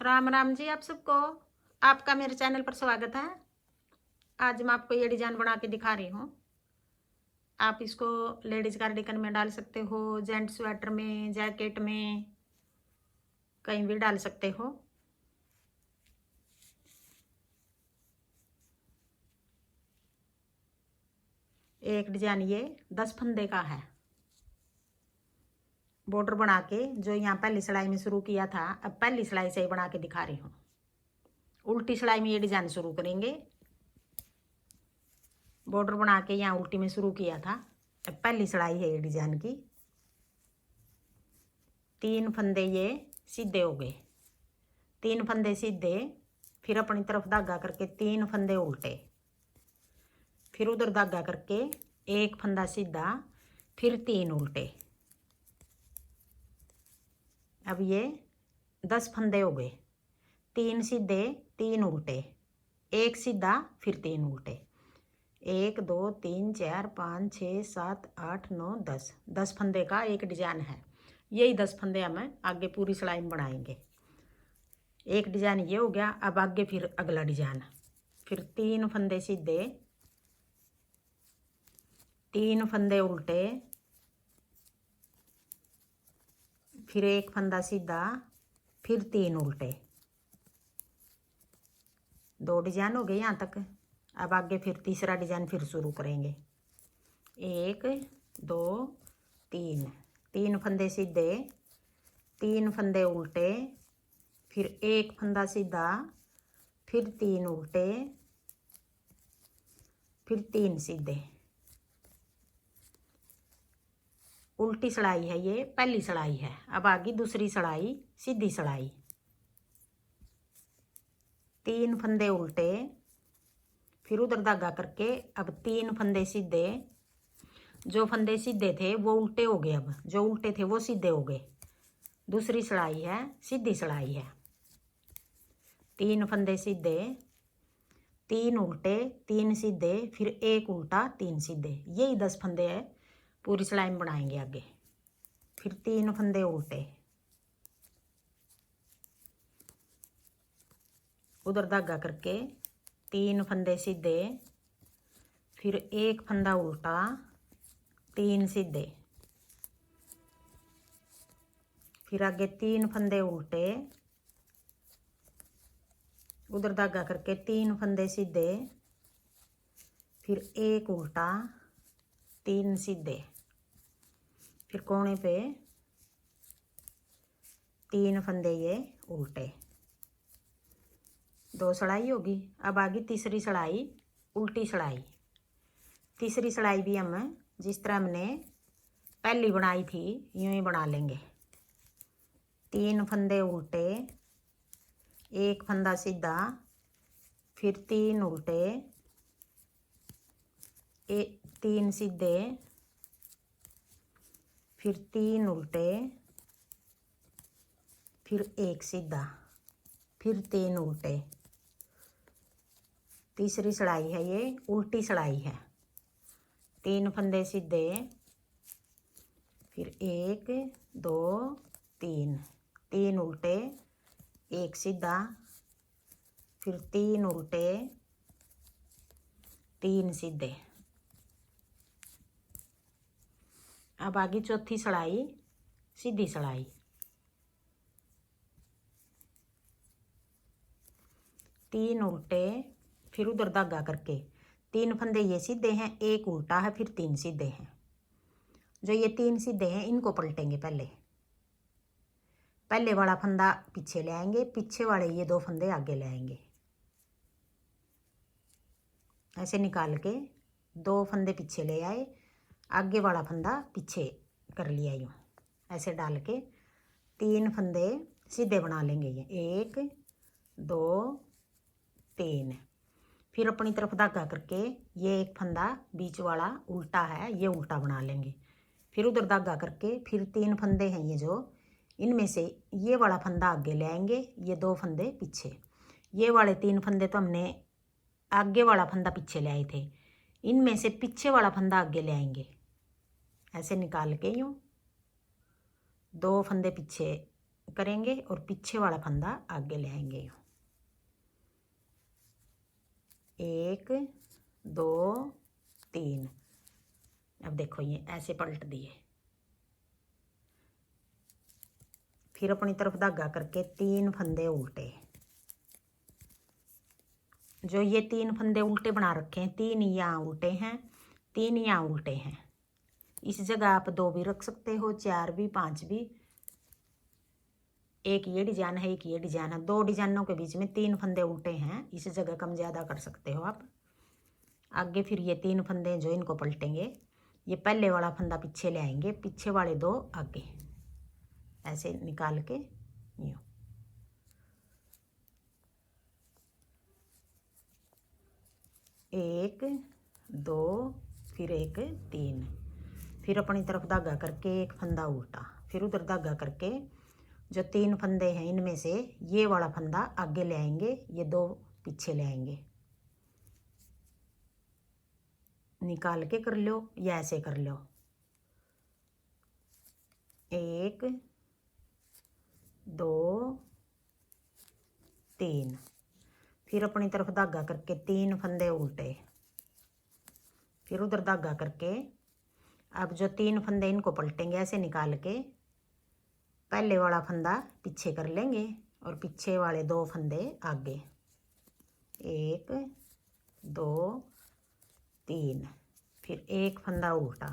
राम राम जी आप सबको। आपका मेरे चैनल पर स्वागत है। आज मैं आपको ये डिजाइन बना के दिखा रही हूँ। आप इसको लेडीज कार्डिगन में डाल सकते हो, जेंट स्वेटर में, जैकेट में, कहीं भी डाल सकते हो। एक डिजाइन ये 10 फंदे का है। बॉर्डर बना के जो यहाँ पहली सिलाई में शुरू किया था, अब पहली सिलाई से ही बना के दिखा रही हूँ। उल्टी सिलाई में ये डिजाइन शुरू करेंगे। बॉर्डर बना के यहाँ उल्टी में शुरू किया था, अब पहली सिलाई है ये डिजाइन की। 3 फंदे ये सीधे हो गए, 3 फंदे सीधे, फिर अपनी तरफ धागा करके 3 फंदे उल्टे, फिर उधर धागा करके 1 फंदा सीधा, फिर 3 उल्टे। अब ये 10 फंदे हो गए, 3 सीधे 3 उल्टे, 1 सीधा फिर 3 उल्टे। 1 2 3 4 5 6 7 8 9 10, 10 फंदे का एक डिजाइन है। यही 10 फंदे हमें आगे पूरी सिलाई में बनाएंगे। एक डिजाइन ये हो गया। अब आगे फिर अगला डिजाइन, फिर 3 फंदे सीधे, 3 फंदे उल्टे, फिर 1 फंदा सीधा, फिर 3 उल्टे। 2 डिजाइन हो गए यहाँ तक। अब आगे फिर तीसरा डिजाइन फिर शुरू करेंगे। 1 2 3, 3 फंदे सीधे, 3 फंदे उल्टे, फिर 1 फंदा सीधा, फिर 3 उल्टे, फिर 3 सीधे। उल्टी सिलाई है ये, पहली सिलाई है। अब आगे दूसरी सिलाई, सीधी सिलाई। 3 फंदे उल्टे, फिर उधर धागा करके अब 3 फंदे सीधे। जो फंदे सीधे थे वो उल्टे हो गए, अब जो उल्टे थे वो सीधे हो गए। दूसरी सिलाई है, सीधी सिलाई है। 3 फंदे सीधे, 3 उल्टे, 3 सीधे, फिर 1 उल्टा, 3 सीधे। यही 10 फंदे है, पूरी सिलाई में बनाएंगे आगे। फिर 3 फंदे उल्टे, उधर धागा करके 3 फंदे सीधे, फिर 1 फंदा उल्टा, 3 सीधे, फिर आगे 3 फंदे उल्टे, उधर धागा करके 3 फंदे सीधे, फिर 1 उल्टा, 3 सीधे, फिर कोने पे 3 फंदे ये उल्टे। 2 सिलाई होगी। अब आगे तीसरी सिलाई, उल्टी सिलाई। तीसरी सिलाई भी हम जिस तरह हमने पहली बनाई थी यूं ही बना लेंगे। 3 फंदे उल्टे, 1 फंदा सीधा, फिर 3 उल्टे, 3 सीधे, फिर 3 उल्टे, फिर 1 सीधा, फिर 3 उल्टे। तीसरी सिलाई है ये, उल्टी सिलाई है। 3 फंदे सीधे, फिर 1 2 3, 3 उल्टे, 1 सीधा, फिर 3 उल्टे, 3 सीधे। अब आगे चौथी सिलाई, सीधी सिलाई। 3 उल्टे, फिर उधर धागा करके 3 फंदे ये सीधे हैं, 1 उल्टा है, फिर 3 सीधे हैं। जो ये 3 सीधे हैं इनको पलटेंगे। पहले वाला फंदा पीछे ले आएंगे, पीछे वाले ये 2 फंदे आगे ले आएंगे। ऐसे निकाल के 2 फंदे पीछे ले आए, आगे वाला फंदा पीछे कर लिया यूँ। ऐसे डाल के 3 फंदे सीधे बना लेंगे। ये 1 2 3, फिर अपनी तरफ धागा करके ये 1 फंदा बीच वाला उल्टा है, ये उल्टा बना लेंगे। फिर उधर धागा करके फिर 3 फंदे हैं ये, जो इनमें से ये वाला फंदा आगे ले आएंगे, ये 2 फंदे पीछे। ये वाले 3 फंदे तो हमने आगे वाला फंदा पीछे ले आए थे, इनमें से पीछे वाला फंदा आगे ले आएंगे। ऐसे निकाल के यूँ 2 फंदे पीछे करेंगे और पीछे वाला फंदा आगे ले आएंगे। 1 2 3। अब देखो ये ऐसे पलट दिए। फिर अपनी तरफ धागा करके 3 फंदे उल्टे। जो ये 3 फंदे उल्टे बना रखे हैं, 3 यहाँ उल्टे हैं, 3 यहाँ उल्टे हैं। इस जगह आप 2 भी रख सकते हो, 4 भी, 5 भी। एक ये डिजाइन है, एक ये डिजाइन है, 2 डिजाइनों के बीच में 3 फंदे उल्टे हैं। इस जगह कम ज़्यादा कर सकते हो आप। आगे फिर ये 3 फंदे जो इनको पलटेंगे, ये पहले वाला फंदा पीछे ले आएंगे, पीछे वाले 2 आगे, ऐसे निकाल के यूँ। एक 2 फिर 1 3। फिर अपनी तरफ धागा करके 1 फंदा उल्टा, फिर उधर धागा करके जो 3 फंदे हैं इनमें से ये वाला फंदा आगे ले आएंगे, ये 2 पीछे ले आएंगे। निकाल के कर लो या ऐसे कर लो। 1 2 3। फिर अपनी तरफ धागा करके 3 फंदे उल्टे, फिर उधर धागा करके अब जो 3 फंदे इनको पलटेंगे, ऐसे निकाल के पहले वाला फंदा पीछे कर लेंगे और पीछे वाले 2 फंदे आगे। 1 2 3। फिर 1 फंदा उल्टा,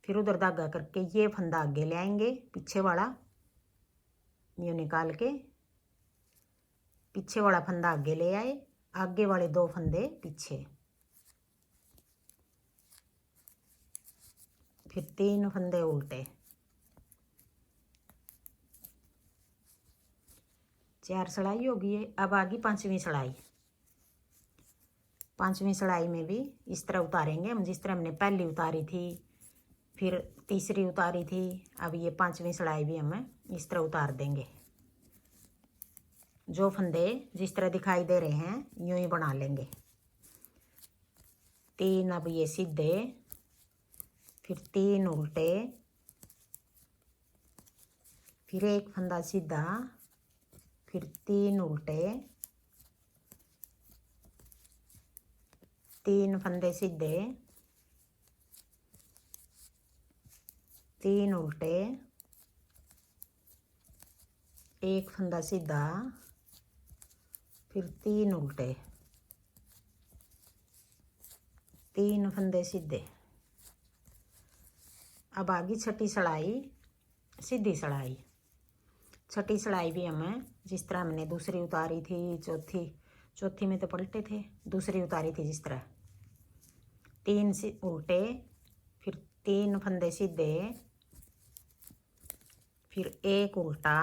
फिर उधर धागा करके ये फंदा आगे ले आएंगे, पीछे वाला यूँ निकाल के पीछे वाला फंदा आगे ले आए, आगे वाले 2 फंदे पीछे। फिर 3 फंदे उल्टे, 4 सिलाई होगी है। अब आगे 5वीं सिलाई। 5वीं सिलाई में भी इस तरह उतारेंगे हम, जिस तरह हमने पहली उतारी थी, फिर तीसरी उतारी थी। अब ये 5वीं सिलाई भी हम इस तरह उतार देंगे। जो फंदे जिस तरह दिखाई दे रहे हैं यूं ही बना लेंगे। 3 अब ये सीधे, फिर 3 उल्टे, फिर 1 फंदा सीधा, फिर 3 उल्टे, 3 फंदे सीधे, 3 उल्टे, 1 फंदा सीधा, फिर 3 उल्टे, 3 फंदे सीधे। अब आगे छठी सिलाई, सीधी सिलाई। छठी सिलाई भी हमें जिस तरह हमने दूसरी उतारी थी, चौथी में तो पलटे थे, दूसरी उतारी थी जिस तरह, 3 उल्टे, फिर 3 फंदे सीधे, फिर 1 उल्टा,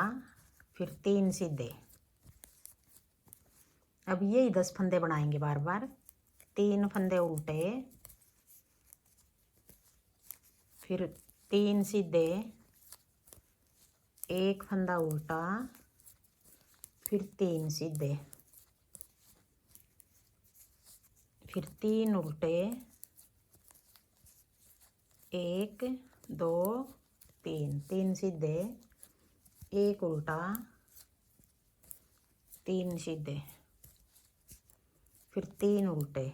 फिर 3 सीधे। अब यही 10 फंदे बनाएंगे बार बार। 3 फंदे उल्टे, फिर 3 सीधे, 1 फंदा उल्टा, फिर 3 सीधे, फिर 3 उल्टे, 1 2 3, 3 सीधे, 1 उल्टा, 3 सीधे, फिर 3 उल्टे।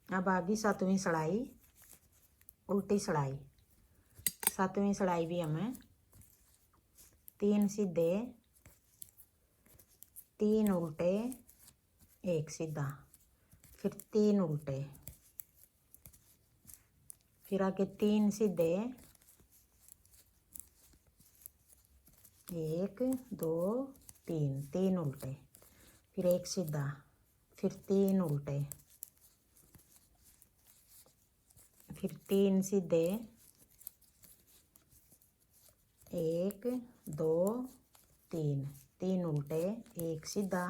अब आगे 7वीं सिलाई, उल्टी सिलाई। 7वीं सिलाई भी हमें 3 सीधे, 3 उल्टे, 1 सीधा, फिर 3 उल्टे, फिर आगे 3 सीधे, 1 2 3, 3 उल्टे, फिर 1 सीधा, फिर 3 उल्टे, फिर 3 सीधे, 1 2 3, 3 उल्टे, 1 सीधा,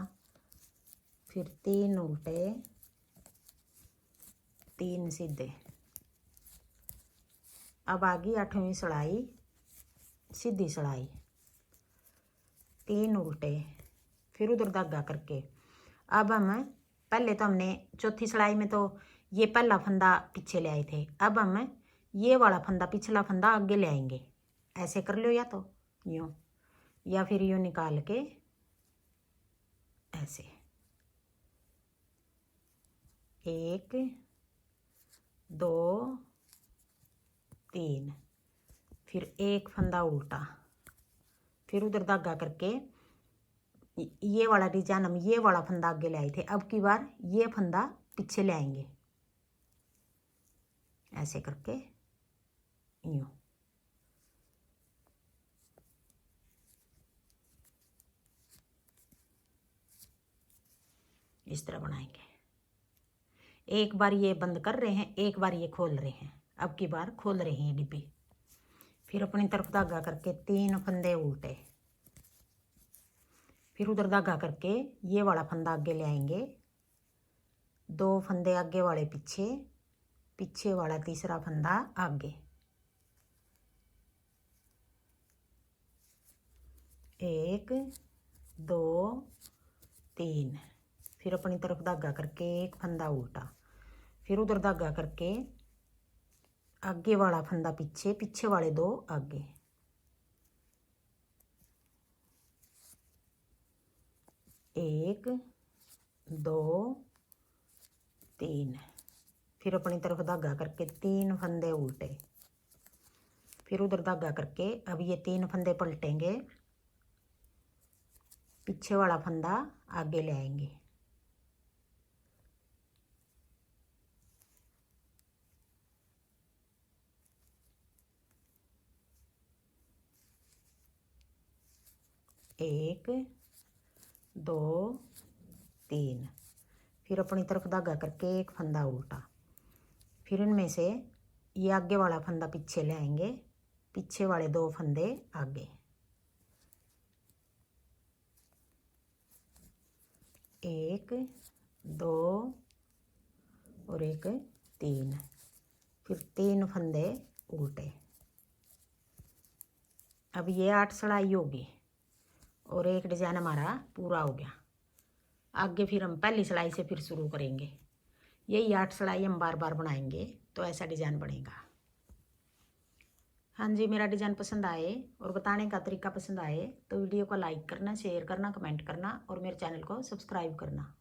फिर 3 उल्टे, 3 सीधे। अब आगे 8वीं सिलाई, सीधी सिलाई। 3 उल्टे, फिर उधर धागा करके अब हम पहले तो हमने चौथी सिलाई में तो ये पहला फंदा पीछे ले आए थे। अब हम ये वाला फंदा, पिछला फंदा आगे ले आएंगे, ऐसे कर लो, या तो यूँ, या फिर यूँ निकाल के ऐसे 1 2 3, फिर एक फंदा उल्टा, फिर उधर धागा करके ये वाला डिजाइन हम ये वाला फंदा आगे ले आए थे, अब की बार ये फंदा पीछे ले आएंगे, ऐसे करके यूँ। इस तरह बनाएंगे। एक बार ये बंद कर रहे हैं, एक बार ये खोल रहे हैं, अब की बार खोल रहे हैं डिब्बी। फिर अपनी तरफ धागा करके 3 फंदे उल्टे, फिर उधर धागा करके ये वाला फंदा आगे ले आएंगे, 2 फंदे आगे वाले पीछे, पीछे वाला तीसरा फंदा आगे, 1 2 3, फिर अपनी तरफ धागा करके एक फंदा उल्टा, फिर उधर धागा करके आगे वाला फंदा पीछे, पीछे वाले 2 आगे, 1 2 3, फिर अपनी तरफ धागा करके 3 फंदे उल्टे, फिर उधर धागा करके अब ये 3 फंदे पलटेंगे, पीछे वाला फंदा आगे ले आएंगे, एक 2 3, फिर अपनी तरफ धागा करके एक फंदा उल्टा, फिर इनमें से ये आगे वाला फंदा पीछे ले आएंगे, पीछे वाले 2 फंदे आगे, 1 2 और 1 3, फिर 3 फंदे उल्टे। अब ये 8 सिलाई होगी और एक डिजाइन हमारा पूरा हो गया। आगे फिर हम पहली सिलाई से फिर शुरू करेंगे। यही 8 सिलाई हम बार बार बनाएंगे तो ऐसा डिजाइन बनेगा। हाँ जी, मेरा डिजाइन पसंद आए और बताने का तरीका पसंद आए तो वीडियो को लाइक करना, शेयर करना, कमेंट करना और मेरे चैनल को सब्सक्राइब करना।